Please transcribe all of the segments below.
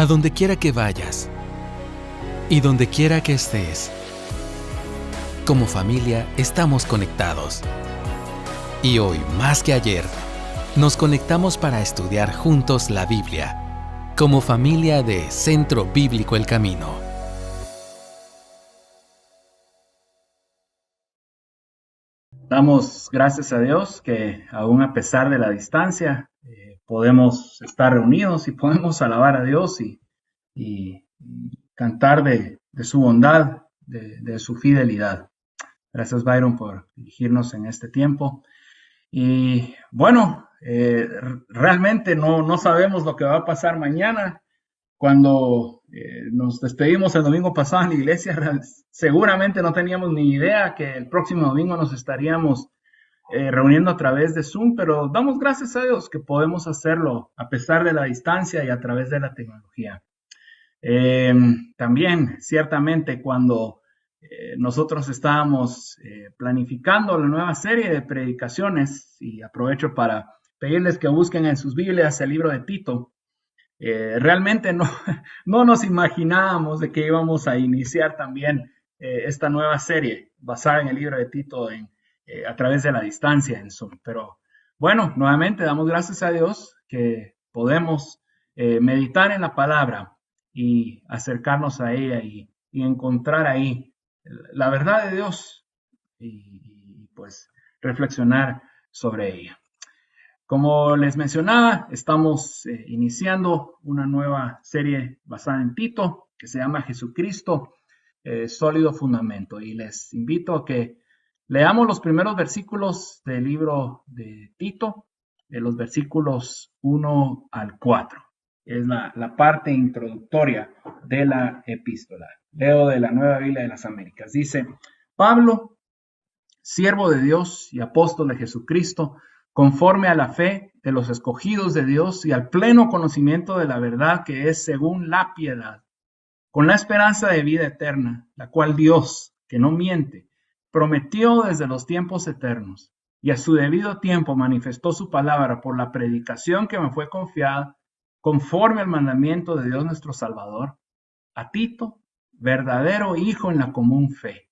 a donde quiera que vayas y donde quiera que estés. Como familia estamos conectados. Y hoy, más que ayer, nos conectamos para estudiar juntos la Biblia, como familia de Centro Bíblico El Camino. Damos gracias a Dios que aún a pesar de la distancia podemos estar reunidos y podemos alabar a Dios y cantar de su bondad, de su fidelidad. Gracias, Byron, por dirigirnos en este tiempo. Y bueno, realmente no sabemos lo que va a pasar mañana. Cuando nos despedimos el domingo pasado en la iglesia, seguramente no teníamos ni idea que el próximo domingo nos estaríamos reuniendo a través de Zoom, pero damos gracias a Dios que podemos hacerlo a pesar de la distancia y a través de la tecnología. También, ciertamente, cuando nosotros estábamos planificando la nueva serie de predicaciones, y aprovecho para pedirles que busquen en sus Biblias el libro de Tito, realmente no nos imaginábamos de que íbamos a iniciar también esta nueva serie basada en el libro de Tito a través de la distancia en Zoom. Pero bueno, nuevamente damos gracias a Dios que podemos meditar en la palabra y acercarnos a ella y encontrar ahí la verdad de Dios y pues reflexionar sobre ella. Como les mencionaba, estamos iniciando una nueva serie basada en Tito que se llama Jesucristo, sólido fundamento. Y les invito a que leamos los primeros versículos del libro de Tito, de los versículos 1 al 4. Es la parte introductoria de la epístola. Leo de la Nueva Biblia de las Américas. Dice: Pablo, siervo de Dios y apóstol de Jesucristo, conforme a la fe de los escogidos de Dios y al pleno conocimiento de la verdad que es según la piedad, con la esperanza de vida eterna, la cual Dios, que no miente, prometió desde los tiempos eternos, y a su debido tiempo manifestó su palabra por la predicación que me fue confiada, conforme al mandamiento de Dios nuestro Salvador, a Tito, verdadero hijo en la común fe.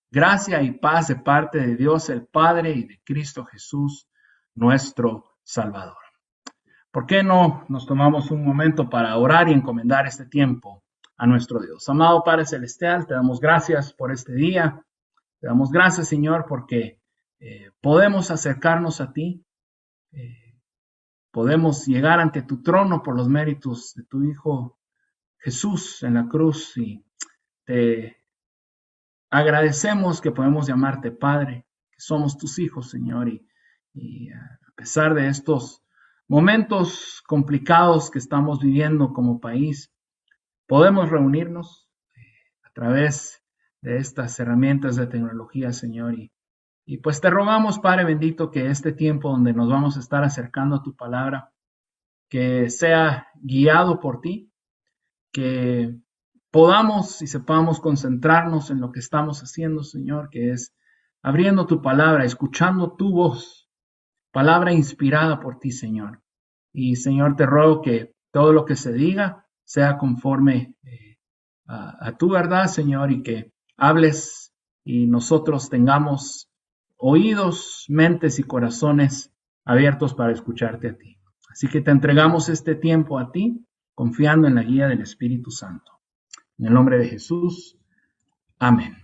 Gracia y paz de parte de Dios el Padre y de Cristo Jesús, nuestro Salvador. ¿Por qué no nos tomamos un momento para orar y encomendar este tiempo a nuestro Dios? Amado Padre Celestial, te damos gracias por este día. Te damos gracias, Señor, porque podemos acercarnos a ti. Podemos llegar ante tu trono por los méritos de tu Hijo Jesús en la cruz. Y te agradecemos que podemos llamarte Padre, que somos tus hijos, Señor. Y a pesar de estos momentos complicados que estamos viviendo como país, podemos reunirnos a través de estas herramientas de tecnología, Señor. Y pues te rogamos, Padre bendito, que este tiempo donde nos vamos a estar acercando a tu palabra, que sea guiado por ti, que podamos y sepamos concentrarnos en lo que estamos haciendo, Señor, que es abriendo tu palabra, escuchando tu voz, palabra inspirada por ti, Señor. Y, Señor, te ruego que todo lo que se diga sea conforme a tu verdad, Señor, y que hables y nosotros tengamos oídos, mentes y corazones abiertos para escucharte a ti. Así que te entregamos este tiempo a ti, confiando en la guía del Espíritu Santo. En el nombre de Jesús. Amén.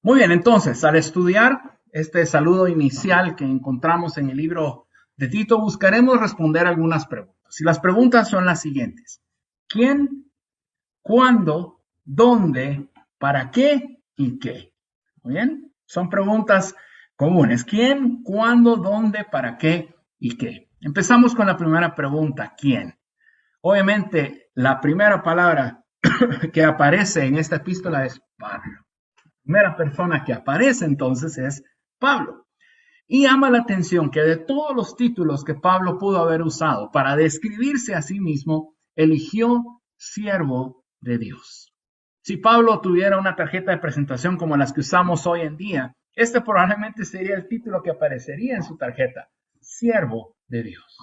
Muy bien, entonces, al estudiar este saludo inicial que encontramos en el libro de Tito, buscaremos responder algunas preguntas. Y las preguntas son las siguientes: ¿quién? ¿Cuándo? ¿Dónde? ¿Para qué? ¿Y qué? Muy bien, son preguntas comunes. ¿Quién? ¿Cuándo? ¿Dónde? ¿Para qué? ¿Y qué? Empezamos con la primera pregunta: ¿quién? Obviamente, la primera palabra que aparece en esta epístola es Pablo. La primera persona que aparece entonces es Pablo. Y llama la atención que de todos los títulos que Pablo pudo haber usado para describirse a sí mismo, eligió siervo de Dios. Si Pablo tuviera una tarjeta de presentación como las que usamos hoy en día, este probablemente sería el título que aparecería en su tarjeta: siervo de Dios.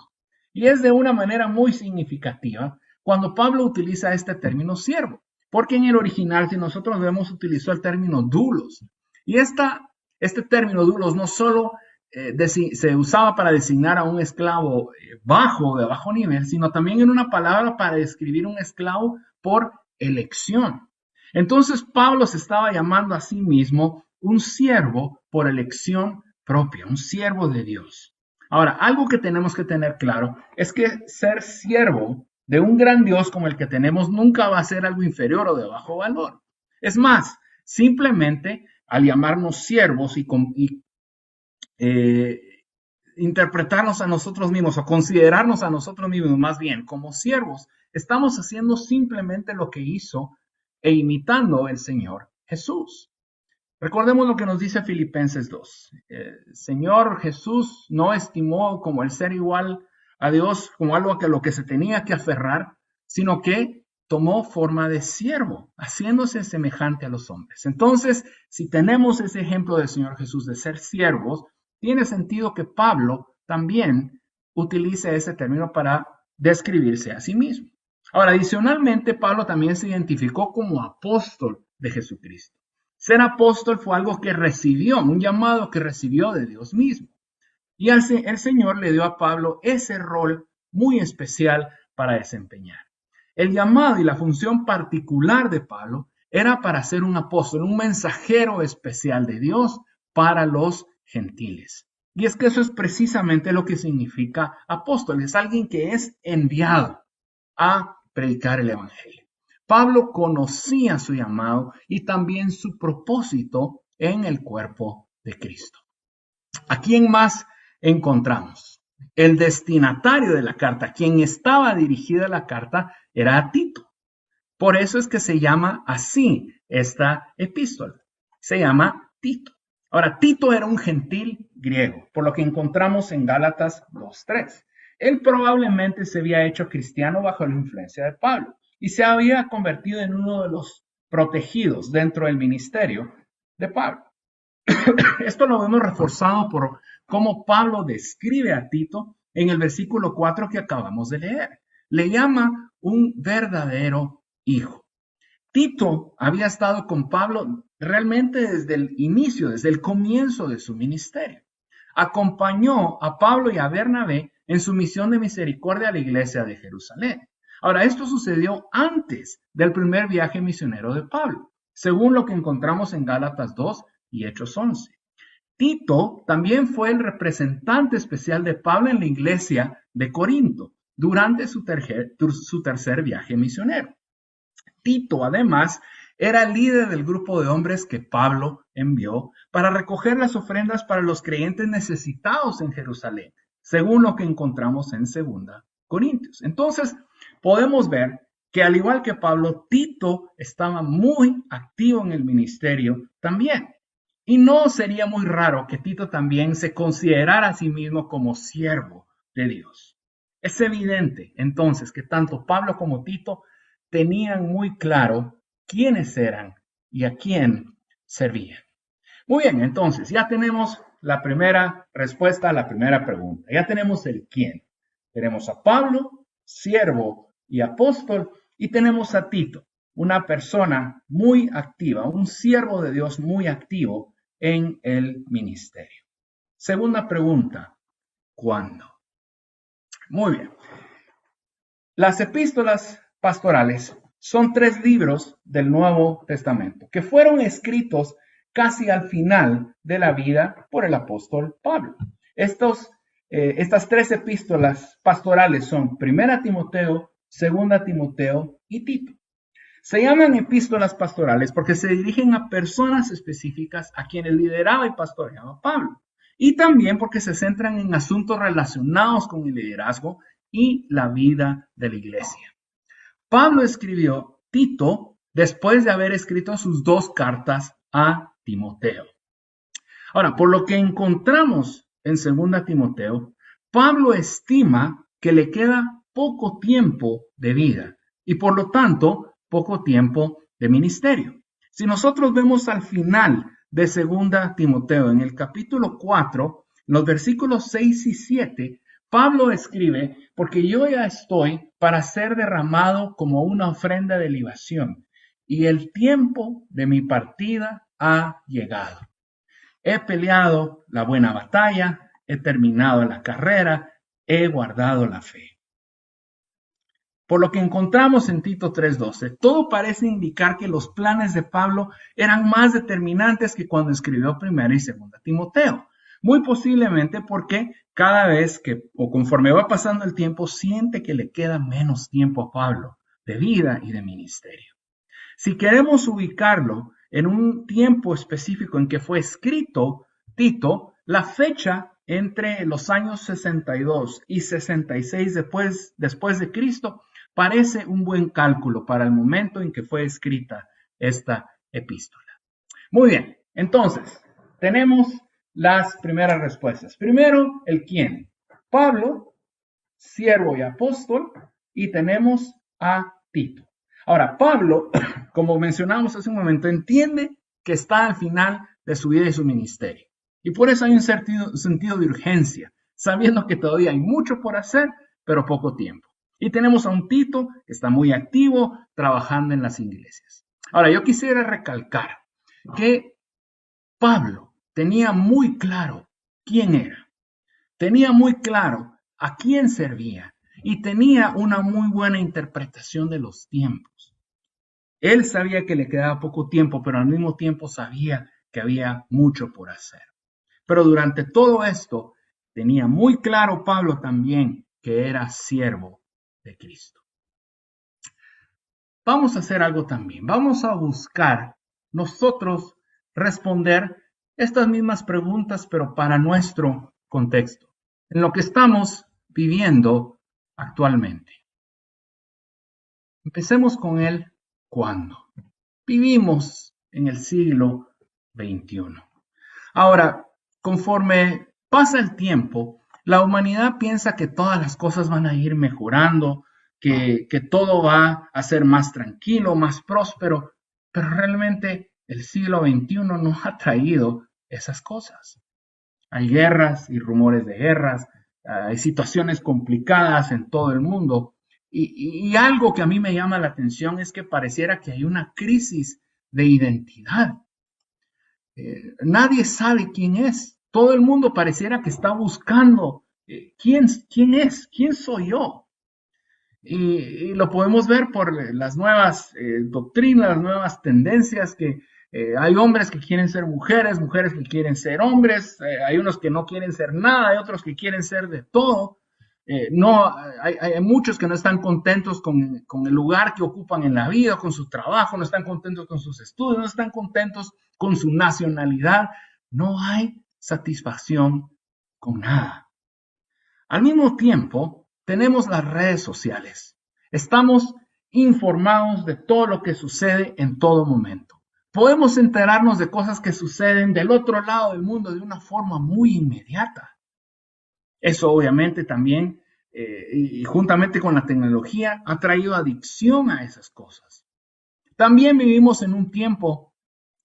Y es de una manera muy significativa cuando Pablo utiliza este término siervo, porque en el original, si nosotros vemos, utilizó el término doulos. Y este término doulos no solo se usaba para designar a un esclavo de bajo nivel, sino también en una palabra para describir un esclavo por elección. Entonces Pablo se estaba llamando a sí mismo un siervo por elección propia, un siervo de Dios. Ahora, algo que tenemos que tener claro es que ser siervo de un gran Dios como el que tenemos nunca va a ser algo inferior o de bajo valor. Es más, simplemente al llamarnos siervos y interpretarnos a nosotros mismos o considerarnos a nosotros mismos más bien como siervos, estamos haciendo simplemente lo que hizo e imitando el Señor Jesús. Recordemos lo que nos dice Filipenses 2. El Señor Jesús no estimó como el ser igual a Dios como algo a lo que se tenía que aferrar, sino que tomó forma de siervo, haciéndose semejante a los hombres. Entonces, si tenemos ese ejemplo del Señor Jesús de ser siervos, tiene sentido que Pablo también utilice ese término para describirse a sí mismo. Ahora, adicionalmente, Pablo también se identificó como apóstol de Jesucristo. Ser apóstol fue algo que recibió, un llamado que recibió de Dios mismo. Y el Señor le dio a Pablo ese rol muy especial para desempeñar. El llamado y la función particular de Pablo era para ser un apóstol, un mensajero especial de Dios para los gentiles. Y es que eso es precisamente lo que significa apóstol. Es alguien que es enviado a predicar el evangelio. Pablo conocía su llamado y también su propósito en el cuerpo de Cristo. ¿A quién más encontramos? El destinatario de la carta, quien estaba dirigida la carta, era a Tito. Por eso es que se llama así esta epístola. Se llama Tito. Ahora, Tito era un gentil griego, por lo que encontramos en Gálatas 2:3. Él probablemente se había hecho cristiano bajo la influencia de Pablo y se había convertido en uno de los protegidos dentro del ministerio de Pablo. Esto lo vemos reforzado por cómo Pablo describe a Tito en el versículo 4 que acabamos de leer. Le llama un verdadero hijo. Tito había estado con Pablo realmente desde el inicio, desde el comienzo de su ministerio. Acompañó a Pablo y a Bernabé en su misión de misericordia a la iglesia de Jerusalén. Ahora, esto sucedió antes del primer viaje misionero de Pablo, según lo que encontramos en Gálatas 2 y Hechos 11. Tito también fue el representante especial de Pablo en la iglesia de Corinto durante su tercer viaje misionero. Tito, además, era el líder del grupo de hombres que Pablo envió para recoger las ofrendas para los creyentes necesitados en Jerusalén, según lo que encontramos en 2 Corintios. Entonces, podemos ver que al igual que Pablo, Tito estaba muy activo en el ministerio también. Y no sería muy raro que Tito también se considerara a sí mismo como siervo de Dios. Es evidente, entonces, que tanto Pablo como Tito tenían muy claro quiénes eran y a quién servían. Muy bien, entonces, ya tenemos la primera respuesta a la primera pregunta. Ya tenemos el quién. Tenemos a Pablo, siervo y apóstol, y tenemos a Tito, una persona muy activa, un siervo de Dios muy activo en el ministerio. Segunda pregunta, ¿cuándo? Muy bien. Las epístolas pastorales son 3 libros del Nuevo Testamento que fueron escritos casi al final de la vida por el apóstol Pablo. Estas 3 epístolas pastorales son 1 Timoteo, 2 Timoteo y Tito. Se llaman epístolas pastorales porque se dirigen a personas específicas a quienes lideraba y pastoreaba Pablo. Y también porque se centran en asuntos relacionados con el liderazgo y la vida de la iglesia. Pablo escribió Tito después de haber escrito sus 2 cartas a Timoteo. Ahora, por lo que encontramos en 2 Timoteo, Pablo estima que le queda poco tiempo de vida y por lo tanto poco tiempo de ministerio. Si nosotros vemos al final de 2 Timoteo, en el capítulo 4, los versículos 6 y 7, Pablo escribe, porque yo ya estoy para ser derramado como una ofrenda de libación, y el tiempo de mi partida ha llegado. He peleado la buena batalla, he terminado la carrera, he guardado la fe. Por lo que encontramos en Tito 3:12, todo parece indicar que los planes de Pablo eran más determinantes que cuando escribió 1 y 2 Timoteo. Muy posiblemente porque cada vez que, o conforme va pasando el tiempo, siente que le queda menos tiempo a Pablo de vida y de ministerio. Si queremos ubicarlo en un tiempo específico en que fue escrito Tito, la fecha entre los años 62 y 66 después de Cristo parece un buen cálculo para el momento en que fue escrita esta epístola. Muy bien, entonces, tenemos las primeras respuestas. Primero, el quién. Pablo, siervo y apóstol, y tenemos a Tito. Ahora, Pablo, como mencionamos hace un momento, entiende que está al final de su vida y su ministerio. Y por eso hay un sentido de urgencia, sabiendo que todavía hay mucho por hacer, pero poco tiempo. Y tenemos a un Tito que está muy activo trabajando en las iglesias. Ahora, yo quisiera recalcar que Pablo tenía muy claro quién era, tenía muy claro a quién servía y tenía una muy buena interpretación de los tiempos. Él sabía que le quedaba poco tiempo, pero al mismo tiempo sabía que había mucho por hacer. Pero durante todo esto, tenía muy claro Pablo también que era siervo de Cristo. Vamos a hacer algo también. Vamos a buscar nosotros responder estas mismas preguntas, pero para nuestro contexto, en lo que estamos viviendo actualmente. Empecemos con el cuándo. Vivimos en el siglo XXI. Ahora, conforme pasa el tiempo, la humanidad piensa que todas las cosas van a ir mejorando, que todo va a ser más tranquilo, más próspero, pero realmente el siglo XXI no ha traído esas cosas. Hay guerras y rumores de guerras, hay situaciones complicadas en todo el mundo, y algo que a mí me llama la atención es que pareciera que hay una crisis de identidad. Nadie sabe quién es. Todo el mundo pareciera que está buscando quién es, quién soy yo. Y lo podemos ver por las nuevas doctrinas, las nuevas tendencias que hay hombres que quieren ser mujeres, mujeres que quieren ser hombres, hay unos que no quieren ser nada, hay otros que quieren ser de todo. Hay muchos que no están contentos con el lugar que ocupan en la vida, con su trabajo, no están contentos con sus estudios, no están contentos con su nacionalidad. No hay satisfacción con nada. Al mismo tiempo, tenemos las redes sociales. Estamos informados de todo lo que sucede en todo momento. Podemos enterarnos de cosas que suceden del otro lado del mundo de una forma muy inmediata. Eso obviamente también, y juntamente con la tecnología, ha traído adicción a esas cosas. También vivimos en un tiempo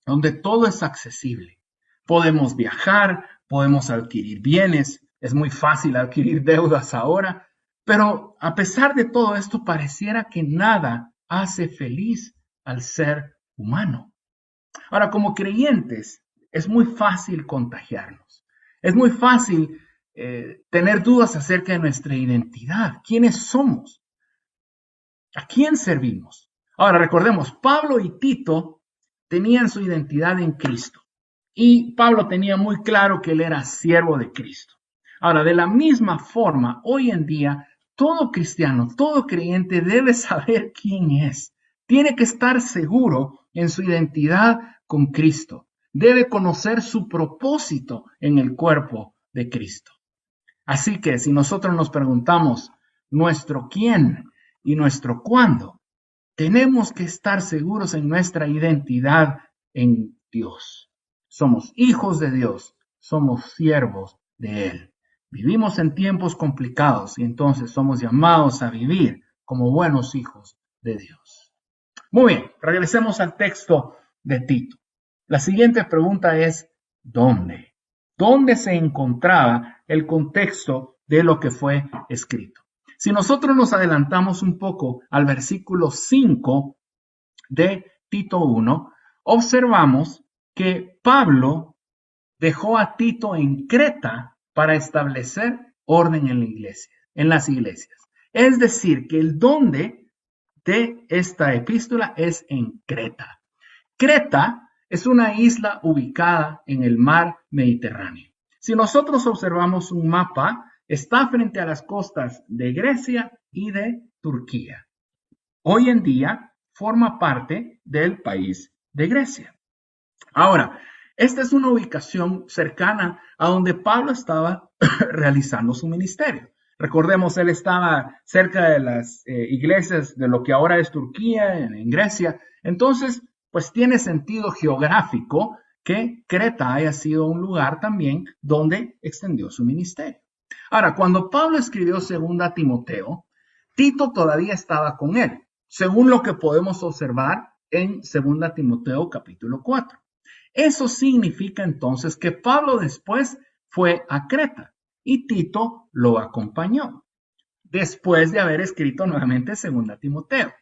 donde todo es accesible. Podemos viajar, podemos adquirir bienes, es muy fácil adquirir deudas ahora, pero a pesar de todo esto, pareciera que nada hace feliz al ser humano. Ahora, como creyentes, es muy fácil contagiarnos. Es muy fácil tener dudas acerca de nuestra identidad. ¿Quiénes somos? ¿A quién servimos? Ahora, recordemos, Pablo y Tito tenían su identidad en Cristo. Y Pablo tenía muy claro que él era siervo de Cristo. Ahora, de la misma forma, hoy en día, todo cristiano, todo creyente debe saber quién es. Tiene que estar seguro en su identidad con Cristo. Debe conocer su propósito en el cuerpo de Cristo. Así que si nosotros nos preguntamos nuestro quién y nuestro cuándo, tenemos que estar seguros en nuestra identidad en Dios. Somos hijos de Dios, somos siervos de Él. Vivimos en tiempos complicados y entonces somos llamados a vivir como buenos hijos de Dios. Muy bien, regresemos al texto de Tito. La siguiente pregunta es, ¿dónde? ¿Dónde se encontraba el contexto de lo que fue escrito. Si nosotros nos adelantamos un poco al versículo 5 de Tito 1, observamos que Pablo dejó a Tito en Creta para establecer orden en la iglesia, en las iglesias. Es decir, que el dónde de esta epístola es en Creta. Creta es una isla ubicada en el mar Mediterráneo. Si nosotros observamos un mapa, está frente a las costas de Grecia y de Turquía. Hoy en día forma parte del país de Grecia. Ahora, esta es una ubicación cercana a donde Pablo estaba realizando su ministerio. Recordemos, él estaba cerca de las iglesias de lo que ahora es Turquía, en Grecia. Entonces, pues tiene sentido geográfico que Creta haya sido un lugar también donde extendió su ministerio. Ahora, cuando Pablo escribió 2 Timoteo, Tito todavía estaba con él, según lo que podemos observar en 2 Timoteo capítulo 4. Eso significa entonces que Pablo después fue a Creta y Tito lo acompañó, después de haber escrito nuevamente 2 Timoteo.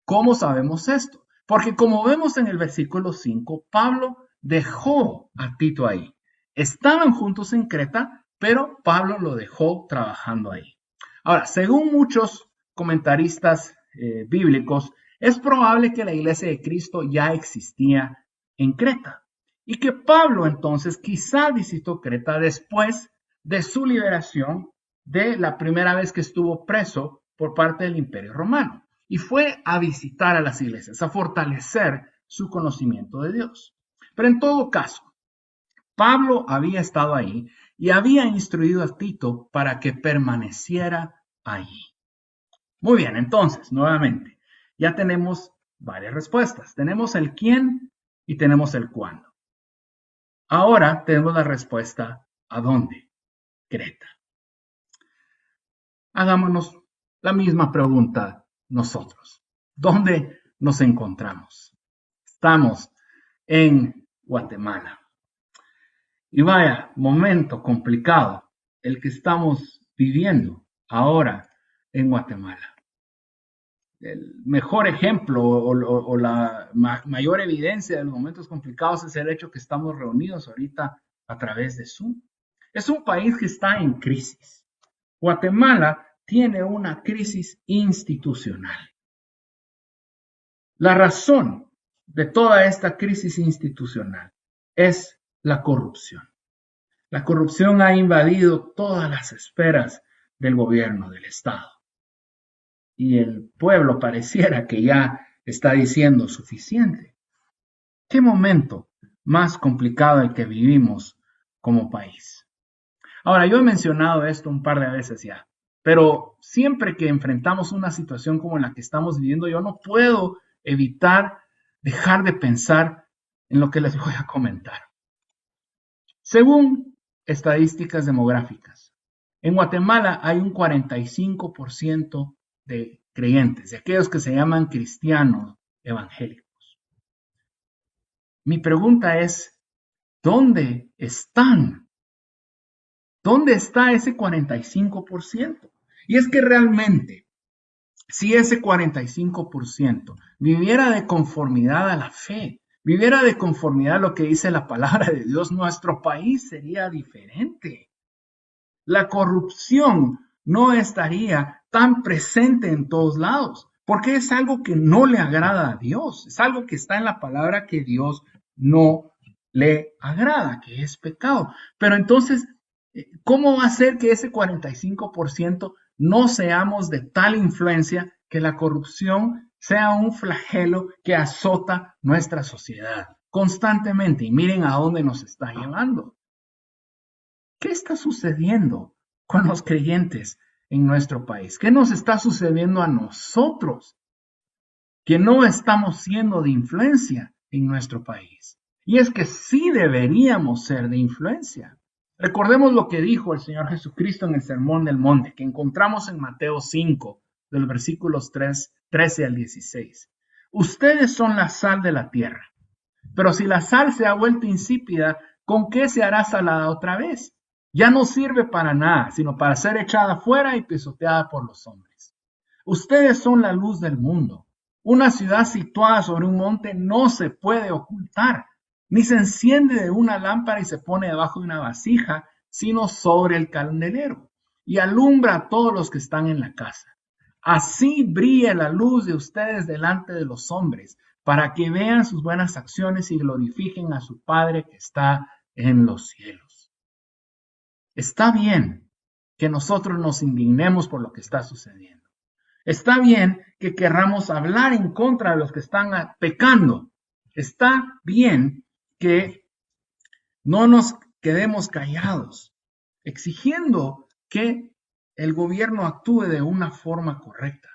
¿Cómo sabemos esto? Porque como vemos en el versículo 5, Pablo dejó a Tito ahí. Estaban juntos en Creta, pero Pablo lo dejó trabajando ahí. Ahora, según muchos comentaristas bíblicos, es probable que la iglesia de Cristo ya existía en Creta y que Pablo entonces quizá visitó Creta después de su liberación de la primera vez que estuvo preso por parte del Imperio Romano y fue a visitar a las iglesias, a fortalecer su conocimiento de Dios. Pero en todo caso, Pablo había estado ahí y había instruido a Tito para que permaneciera allí. Muy bien, entonces, nuevamente, ya tenemos varias respuestas. Tenemos el quién y tenemos el cuándo. Ahora tenemos la respuesta ¿a dónde? Creta. Hagámonos la misma pregunta nosotros. ¿Dónde nos encontramos? Estamos en Guatemala. Y vaya, momento complicado el que estamos viviendo ahora en Guatemala. El mejor ejemplo o la mayor evidencia de los momentos complicados es el hecho que estamos reunidos ahorita a través de Zoom. Es un país que está en crisis. Guatemala tiene una crisis institucional. La razón de toda esta crisis institucional es la corrupción. La corrupción ha invadido todas las esferas del gobierno del Estado. Y el pueblo pareciera que ya está diciendo suficiente. ¿Qué momento más complicado el que vivimos como país? Ahora, yo he mencionado esto un par de veces ya, pero siempre que enfrentamos una situación como la que estamos viviendo, yo no puedo evitar dejar de pensar en lo que les voy a comentar. Según estadísticas demográficas, en Guatemala hay un 45% de creyentes, de aquellos que se llaman cristianos evangélicos. Mi pregunta es, ¿dónde están? ¿Dónde está ese 45%? Y es que realmente, si ese 45% viviera de conformidad a la fe, viviera de conformidad a lo que dice la palabra de Dios, nuestro país sería diferente. La corrupción no estaría tan presente en todos lados, porque es algo que no le agrada a Dios, es algo que está en la palabra que Dios no le agrada, que es pecado. Pero entonces, ¿cómo va a ser que ese 45% no seamos de tal influencia que la corrupción sea un flagelo que azota nuestra sociedad constantemente? Y miren a dónde nos está llevando. ¿Qué está sucediendo con los creyentes en nuestro país? ¿Qué nos está sucediendo a nosotros? Que no estamos siendo de influencia en nuestro país. Y es que sí deberíamos ser de influencia. Recordemos lo que dijo el Señor Jesucristo en el Sermón del Monte, que encontramos en Mateo 5, de los versículos 13 al 16. Ustedes son la sal de la tierra, pero si la sal se ha vuelto insípida, ¿con qué se hará salada otra vez? Ya no sirve para nada, sino para ser echada fuera y pisoteada por los hombres. Ustedes son la luz del mundo. Una ciudad situada sobre un monte no se puede ocultar, ni se enciende de una lámpara y se pone debajo de una vasija, sino sobre el candelero, y alumbra a todos los que están en la casa. Así brilla la luz de ustedes delante de los hombres, para que vean sus buenas acciones y glorifiquen a su Padre que está en los cielos. Está bien que nosotros nos indignemos por lo que está sucediendo. Está bien que querramos hablar en contra de los que están pecando. Está bien que no nos quedemos callados, exigiendo que el gobierno actúe de una forma correcta.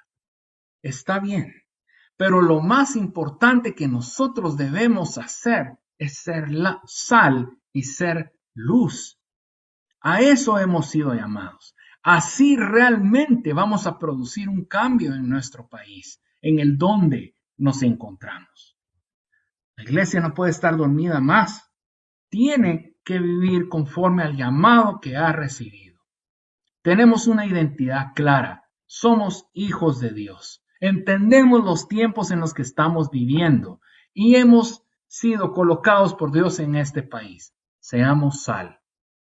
Está bien, pero lo más importante que nosotros debemos hacer es ser la sal y ser luz. A eso hemos sido llamados. Así realmente vamos a producir un cambio en nuestro país, en el donde nos encontramos. La iglesia no puede estar dormida más. Tiene que vivir conforme al llamado que ha recibido. Tenemos una identidad clara. Somos hijos de Dios. Entendemos los tiempos en los que estamos viviendo y hemos sido colocados por Dios en este país. Seamos sal,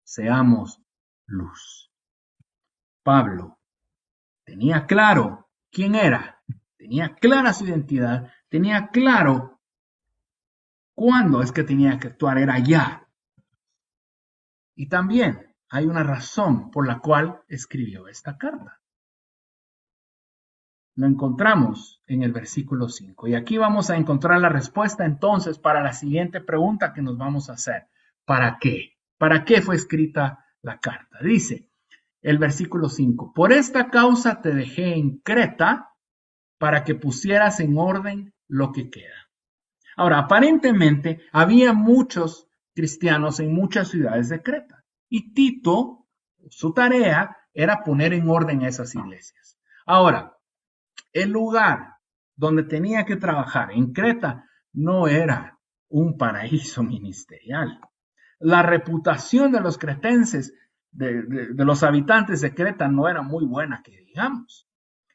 seamos luz. Pablo tenía claro quién era, tenía clara su identidad, tenía claro cuándo es que tenía que actuar, era ya. Y también hay una razón por la cual escribió esta carta. Lo encontramos en el versículo 5. Y aquí vamos a encontrar la respuesta entonces para la siguiente pregunta que nos vamos a hacer. ¿Para qué? ¿Para qué fue escrita la carta? Dice el versículo 5. Por esta causa te dejé en Creta para que pusieras en orden lo que queda. Ahora, aparentemente había muchos cristianos en muchas ciudades de Creta. Y Tito, su tarea era poner en orden esas iglesias. Ahora, el lugar donde tenía que trabajar en Creta no era un paraíso ministerial. La reputación de los cretenses, de los habitantes de Creta, no era muy buena, que digamos.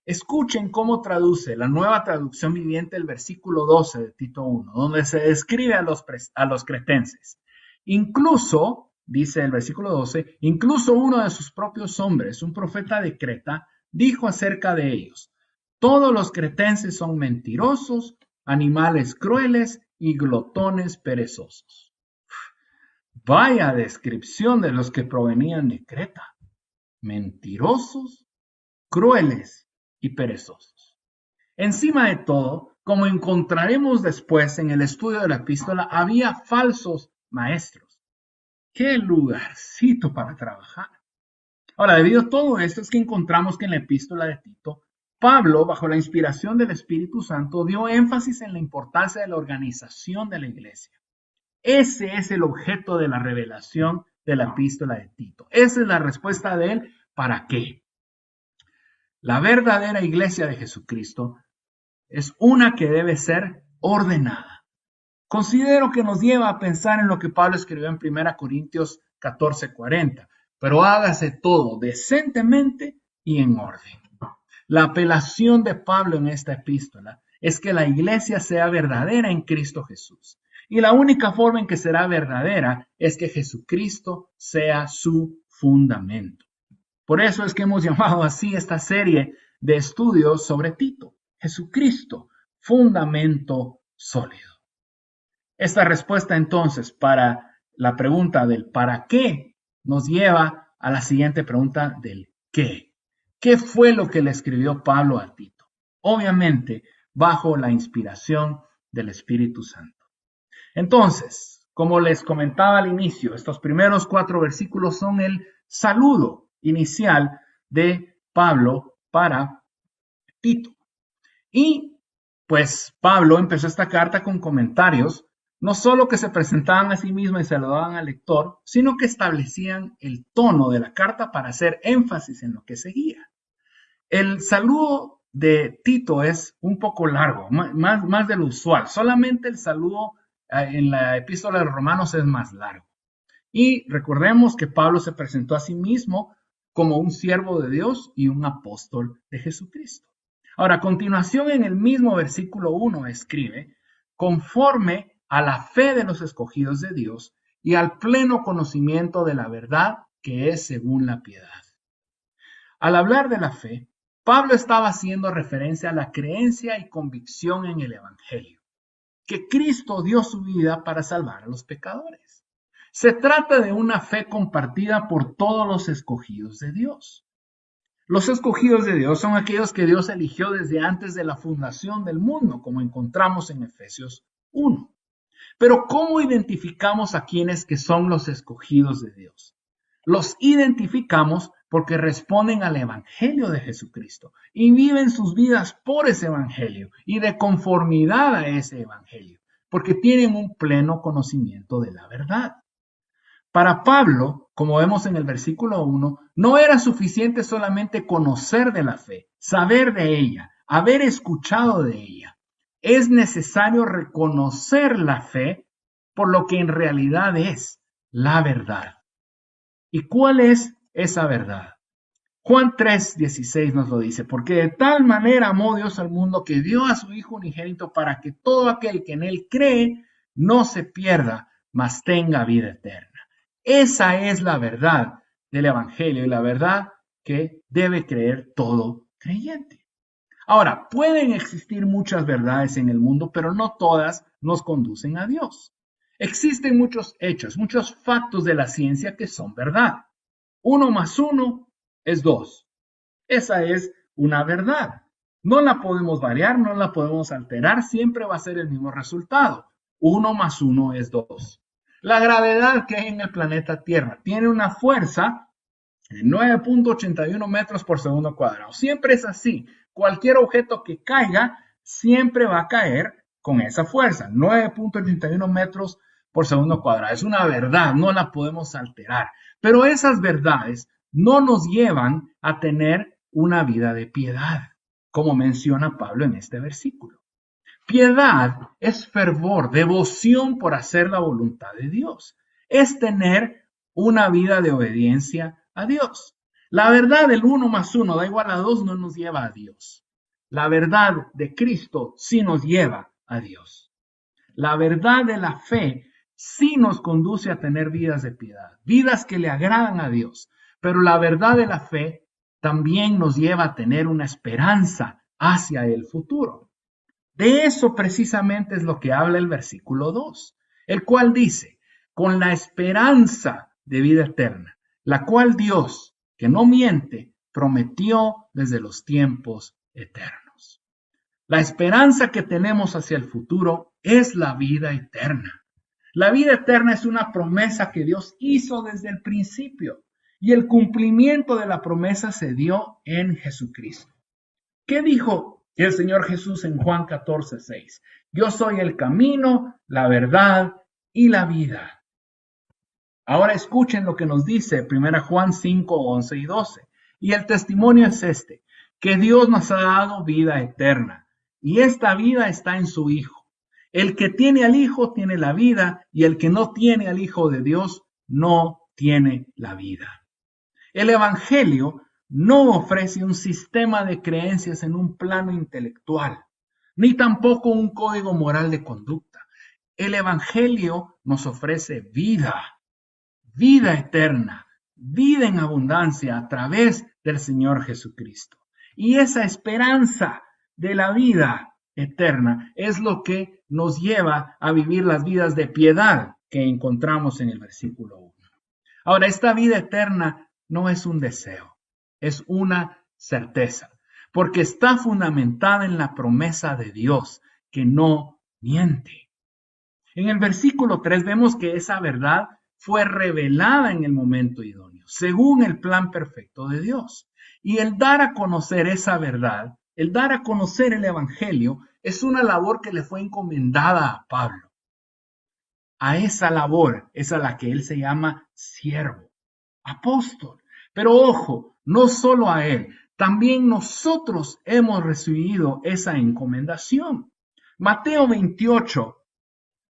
Escuchen cómo traduce la Nueva Traducción Viviente el versículo 12 de Tito 1, donde se describe a los cretenses. Incluso, dice el versículo 12, incluso uno de sus propios hombres, un profeta de Creta, dijo acerca de ellos: todos los cretenses son mentirosos, animales crueles y glotones perezosos. Vaya descripción de los que provenían de Creta. Mentirosos, crueles y perezosos. Encima de todo, como encontraremos después en el estudio de la epístola, había falsos maestros. ¡Qué lugarcito para trabajar! Ahora, debido a todo esto es que encontramos que en la epístola de Tito, Pablo, bajo la inspiración del Espíritu Santo, dio énfasis en la importancia de la organización de la iglesia. Ese es el objeto de la revelación de la epístola de Tito. Esa es la respuesta de él. ¿Para qué? La verdadera iglesia de Jesucristo es una que debe ser ordenada. Considero que nos lleva a pensar en lo que Pablo escribió en 1 Corintios 14:40. Pero hágase todo decentemente y en orden. La apelación de Pablo en esta epístola es que la iglesia sea verdadera en Cristo Jesús. Y la única forma en que será verdadera es que Jesucristo sea su fundamento. Por eso es que hemos llamado así esta serie de estudios sobre Tito. Jesucristo, fundamento sólido. Esta respuesta entonces para la pregunta del ¿para qué? Nos lleva a la siguiente pregunta del ¿qué? ¿Qué fue lo que le escribió Pablo a Tito? Obviamente, bajo la inspiración del Espíritu Santo. Entonces, como les comentaba al inicio, estos primeros 4 versículos son el saludo inicial de Pablo para Tito. Y pues Pablo empezó esta carta con comentarios, no solo que se presentaban a sí mismos y saludaban al lector, sino que establecían el tono de la carta para hacer énfasis en lo que seguía. El saludo de Tito es un poco largo, más de lo usual. Solamente el saludo en la epístola de los Romanos es más largo. Y recordemos que Pablo se presentó a sí mismo como un siervo de Dios y un apóstol de Jesucristo. Ahora, a continuación, en el mismo versículo 1 escribe, conforme a la fe de los escogidos de Dios y al pleno conocimiento de la verdad que es según la piedad. Al hablar de la fe, Pablo estaba haciendo referencia a la creencia y convicción en el Evangelio, que Cristo dio su vida para salvar a los pecadores. Se trata de una fe compartida por todos los escogidos de Dios. Los escogidos de Dios son aquellos que Dios eligió desde antes de la fundación del mundo, como encontramos en Efesios 1. Pero ¿cómo identificamos a quienes que son los escogidos de Dios? Los identificamos porque responden al Evangelio de Jesucristo y viven sus vidas por ese Evangelio y de conformidad a ese Evangelio, porque tienen un pleno conocimiento de la verdad. Para Pablo, como vemos en el versículo 1, no era suficiente solamente conocer de la fe, saber de ella, haber escuchado de ella. Es necesario reconocer la fe por lo que en realidad es la verdad. ¿Y cuál es esa verdad? Juan 3:16 nos lo dice, porque de tal manera amó Dios al mundo que dio a su Hijo unigénito para que todo aquel que en él cree no se pierda, mas tenga vida eterna. Esa es la verdad del Evangelio y la verdad que debe creer todo creyente. Ahora, pueden existir muchas verdades en el mundo, pero no todas nos conducen a Dios. Existen muchos hechos, muchos factos de la ciencia que son verdad. 1 más 1 es 2. Esa es una verdad. No la podemos variar, no la podemos alterar, siempre va a ser el mismo resultado. 1 más 1 es 2. La gravedad que hay en el planeta Tierra tiene una fuerza de 9.81 metros por segundo cuadrado. Siempre es así. Cualquier objeto que caiga siempre va a caer con esa fuerza, 9.81 metros por segundo cuadrado. Es una verdad, no la podemos alterar. Pero esas verdades no nos llevan a tener una vida de piedad, como menciona Pablo en este versículo. Piedad es fervor, devoción por hacer la voluntad de Dios. Es tener una vida de obediencia a Dios. La verdad del 1 más 1 da igual a 2 no nos lleva a Dios. La verdad de Cristo sí nos lleva a Dios. La verdad de la fe sí nos conduce a tener vidas de piedad, vidas que le agradan a Dios. Pero la verdad de la fe también nos lleva a tener una esperanza hacia el futuro. De eso precisamente es lo que habla el versículo 2, el cual dice, con la esperanza de vida eterna, la cual Dios, que no miente, prometió desde los tiempos eternos. La esperanza que tenemos hacia el futuro es la vida eterna. La vida eterna es una promesa que Dios hizo desde el principio y el cumplimiento de la promesa se dio en Jesucristo. ¿Qué dijo el Señor Jesús en Juan 14:6? Yo soy el camino, la verdad y la vida. Ahora escuchen lo que nos dice 1 Juan 5:11 y 12. Y el testimonio es este, que Dios nos ha dado vida eterna, y esta vida está en su Hijo. El que tiene al Hijo tiene la vida, y el que no tiene al Hijo de Dios no tiene la vida. El Evangelio no ofrece un sistema de creencias en un plano intelectual, ni tampoco un código moral de conducta. El Evangelio nos ofrece vida, vida eterna, vida en abundancia a través del Señor Jesucristo. Y esa esperanza de la vida eterna es lo que nos lleva a vivir las vidas de piedad que encontramos en el versículo 1. Ahora, esta vida eterna no es un deseo, es una certeza, porque está fundamentada en la promesa de Dios, que no miente. En el versículo 3 vemos que esa verdad fue revelada en el momento idóneo, según el plan perfecto de Dios. Y el dar a conocer esa verdad, el dar a conocer el Evangelio, es una labor que le fue encomendada a Pablo. A esa labor es a la que él se llama siervo, apóstol. Pero ojo, no solo a él, también nosotros hemos recibido esa encomendación. Mateo 28,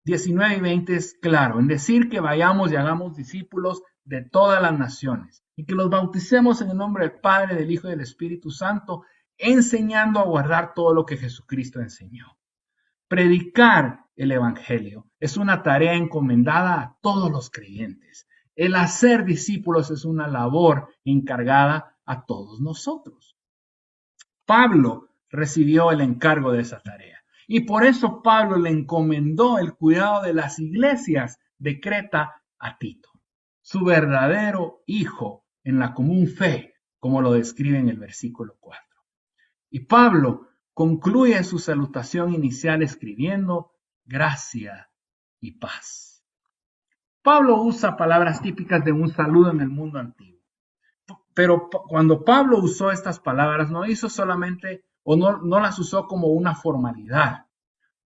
19 y 20 es claro en decir que vayamos y hagamos discípulos de todas las naciones y que los bauticemos en el nombre del Padre, del Hijo y del Espíritu Santo, enseñando a guardar todo lo que Jesucristo enseñó. Predicar el Evangelio es una tarea encomendada a todos los creyentes. El hacer discípulos es una labor encargada a todos nosotros. Pablo recibió el encargo de esa tarea y por eso Pablo le encomendó el cuidado de las iglesias de Creta a Tito, su verdadero hijo en la común fe, como lo describe en el versículo 4. Y Pablo concluye su salutación inicial escribiendo gracia y paz. Pablo usa palabras típicas de un saludo en el mundo antiguo. Pero cuando Pablo usó estas palabras, no hizo solamente o no las usó como una formalidad.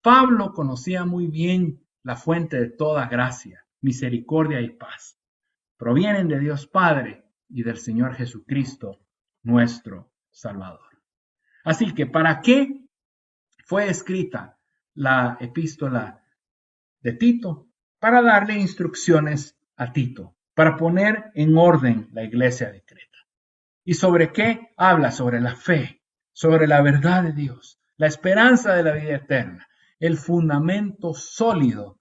Pablo conocía muy bien la fuente de toda gracia, misericordia y paz. Provienen de Dios Padre y del Señor Jesucristo, nuestro Salvador. Así que, ¿para qué fue escrita la epístola de Tito? Para darle instrucciones a Tito, para poner en orden la iglesia de Creta. ¿Y sobre qué? Habla sobre la fe, sobre la verdad de Dios, la esperanza de la vida eterna, el fundamento sólido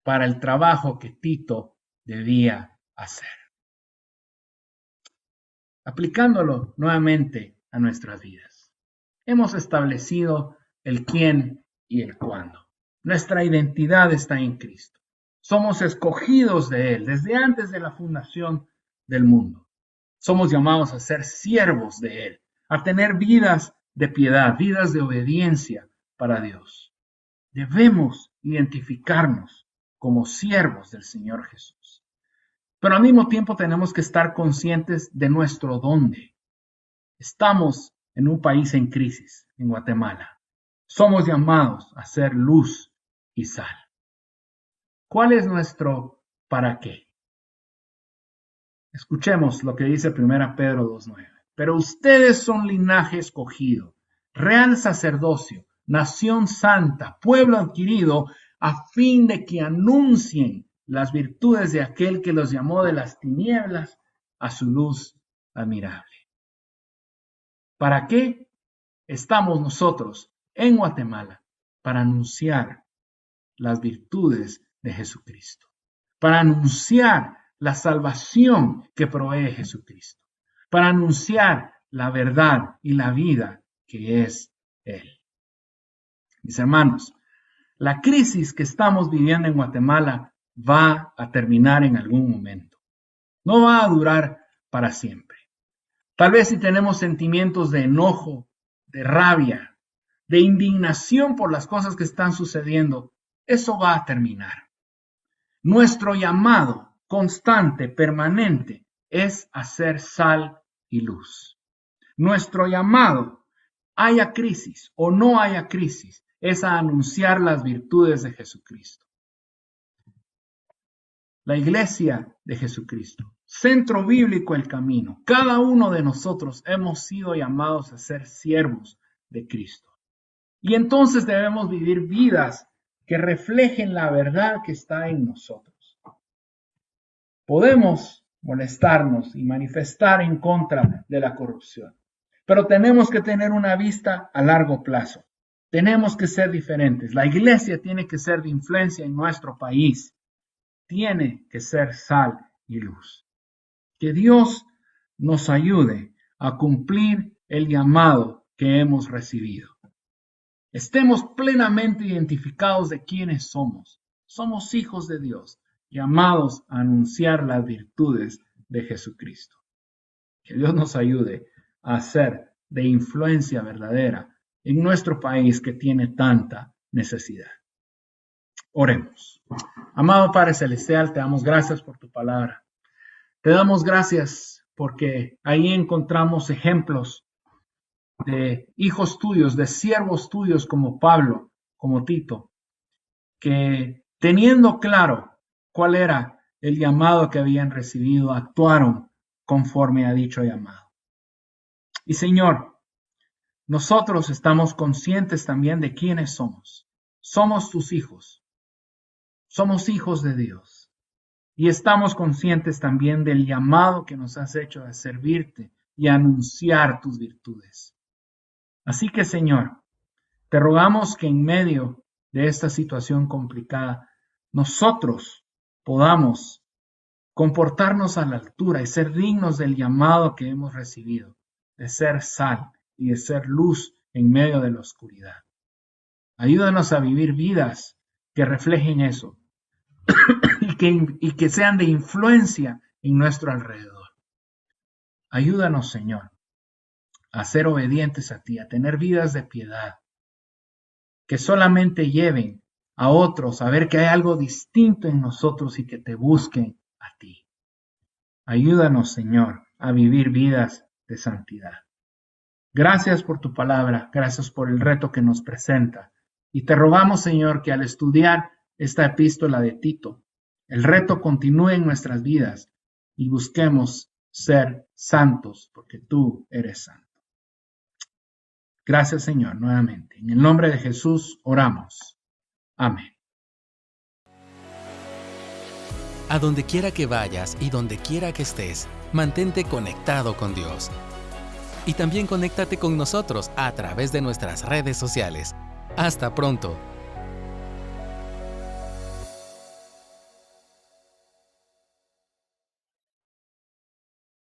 para el trabajo que Tito debía hacer. Aplicándolo nuevamente a nuestras vidas. Hemos establecido el quién y el cuándo. Nuestra identidad está en Cristo. Somos escogidos de Él desde antes de la fundación del mundo. Somos llamados a ser siervos de Él, a tener vidas de piedad, vidas de obediencia para Dios. Debemos identificarnos como siervos del Señor Jesús. Pero al mismo tiempo tenemos que estar conscientes de nuestro dónde. Estamos en un país en crisis, en Guatemala. Somos llamados a ser luz y sal. ¿Cuál es nuestro para qué? Escuchemos lo que dice 1 Pedro 2:9. Pero ustedes son linaje escogido, real sacerdocio, nación santa, pueblo adquirido, a fin de que anuncien las virtudes de aquel que los llamó de las tinieblas a su luz admirable. ¿Para qué estamos nosotros en Guatemala? Para anunciar las virtudes de Jesucristo, para anunciar la salvación que provee Jesucristo, para anunciar la verdad y la vida que es Él. Mis hermanos, la crisis que estamos viviendo en Guatemala va a terminar en algún momento. No va a durar para siempre. Tal vez si tenemos sentimientos de enojo, de rabia, de indignación por las cosas que están sucediendo, eso va a terminar. Nuestro llamado constante, permanente, es hacer sal y luz. Nuestro llamado, haya crisis o no haya crisis, es a anunciar las virtudes de Jesucristo. La iglesia de Jesucristo, centro bíblico El Camino, cada uno de nosotros hemos sido llamados a ser siervos de Cristo. Y entonces debemos vivir vidas que reflejen la verdad que está en nosotros. Podemos molestarnos y manifestar en contra de la corrupción, pero tenemos que tener una vista a largo plazo. Tenemos que ser diferentes. La iglesia tiene que ser de influencia en nuestro país. Tiene que ser sal y luz. Que Dios nos ayude a cumplir el llamado que hemos recibido. Estemos plenamente identificados de quiénes somos. Somos hijos de Dios, llamados a anunciar las virtudes de Jesucristo. Que Dios nos ayude a ser de influencia verdadera en nuestro país que tiene tanta necesidad. Oremos. Amado Padre Celestial, te damos gracias por tu palabra. Te damos gracias porque ahí encontramos ejemplos de hijos tuyos, de siervos tuyos como Pablo, como Tito, que teniendo claro cuál era el llamado que habían recibido, actuaron conforme a dicho llamado. Y Señor, nosotros estamos conscientes también de quiénes somos. Somos tus hijos. somos hijos de Dios y estamos conscientes también del llamado que nos has hecho a servirte y a anunciar tus virtudes. Así que, Señor, te rogamos que en medio de esta situación complicada, nosotros podamos comportarnos a la altura y ser dignos del llamado que hemos recibido, de ser sal y de ser luz en medio de la oscuridad. Ayúdanos a vivir vidas que reflejen eso y que sean de influencia en nuestro alrededor. Ayúdanos, Señor, a ser obedientes a ti, a tener vidas de piedad, que solamente lleven a otros a ver que hay algo distinto en nosotros y que te busquen a ti. Ayúdanos, Señor, a vivir vidas de santidad. Gracias por tu palabra, gracias por el reto que nos presenta. Y te rogamos, Señor, que al estudiar esta epístola de Tito, el reto continúe en nuestras vidas y busquemos ser santos, porque tú eres santo. Gracias, Señor, nuevamente. En el nombre de Jesús oramos. Amén. A donde quiera que vayas y donde quiera que estés, mantente conectado con Dios. Y también conéctate con nosotros a través de nuestras redes sociales. Hasta pronto.